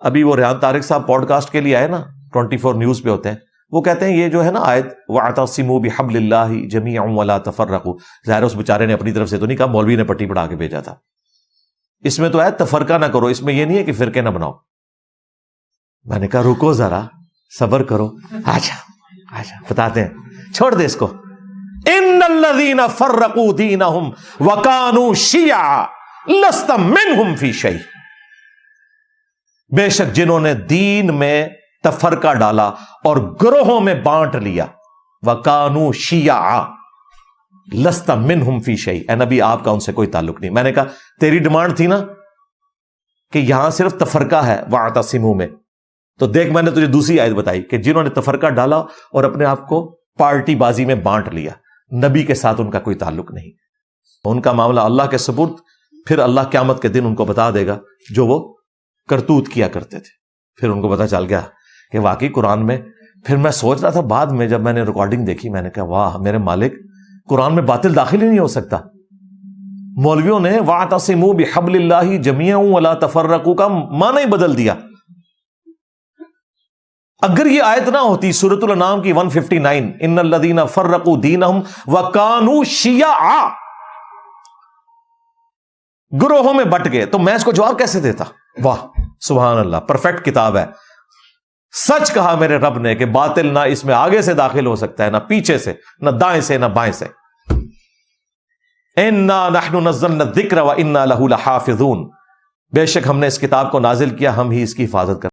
ابھی وہ ریحان طارق صاحب پوڈ کاسٹ کے لیے آئے نا، 24 نیوز پہ ہوتے ہیں، وہ کہتے ہیں یہ جو ہے نا آیت وَاعْتَصِمُوا بِحَبْلِ اللَّهِ جَمِيعًا وَلَا تَفَرَّقُوا، ظاہر اس بیچارے نے اپنی طرف سے تو نہیں کہا، مولوی نے پٹی پڑھا کے بھیجا تھا. اس میں تو ہے تفرقہ نہ کرو، اس میں یہ نہیں ہے کہ فرقے نہ بناؤ. میں نے کہا رکو ذرا، صبر کرو. اچھا بتاتے ہیں، چھوڑ دے اس کو. ان الذین فرقوا دینہم وکانوا شیعا لست منہم فی شیء، بے شک جنہوں نے دین میں تفرقہ ڈالا اور گروہوں میں بانٹ لیا، وکانوا شیعا لست منہم فی شیء، اے نبی آپ کا ان سے کوئی تعلق نہیں. میں نے کہا تیری ڈیمانڈ تھی نا کہ یہاں صرف تفرقہ ہے واعتصموا میں، تو دیکھ میں نے تجھے دوسری آیت بتائی کہ جنہوں نے تفرقہ ڈالا اور اپنے آپ کو پارٹی بازی میں بانٹ لیا، نبی کے ساتھ ان کا کوئی تعلق نہیں، ان کا معاملہ اللہ کے سپرد. پھر اللہ قیامت کے دن ان کو بتا دے گا جو وہ کرتوت کیا کرتے تھے. پھر ان کو پتا چل گیا کہ واقعی قرآن میں. پھر میں سوچ رہا تھا بعد میں جب میں نے ریکارڈنگ دیکھی، میں نے کہا واہ میرے مالک، قرآن میں باطل داخل ہی نہیں ہو سکتا. مولویوں نے وَاعْتَصِمُوا بِحَبْلِ اللَّهِ جَمِيعًا وَلَا تَفَرَّقُوا کا معنی ہی بدل دیا. اگر یہ آیت نہ ہوتی سورۃ الانعام کی 159 ان الذین فرقوا دینہم وکانوا شیعا، گروہوں میں بٹ گئے، تو میں اس کو جواب کیسے دیتا؟ واہ سبحان اللہ، پرفیکٹ کتاب ہے. سچ کہا میرے رب نے کہ باطل نہ اس میں آگے سے داخل ہو سکتا ہے، نہ پیچھے سے، نہ دائیں سے، نہ بائیں سے. انا نحن نزلنا الذکر وانا لہ لحافظون، بے شک ہم نے اس کتاب کو نازل کیا، ہم ہی اس کی حفاظت کریں.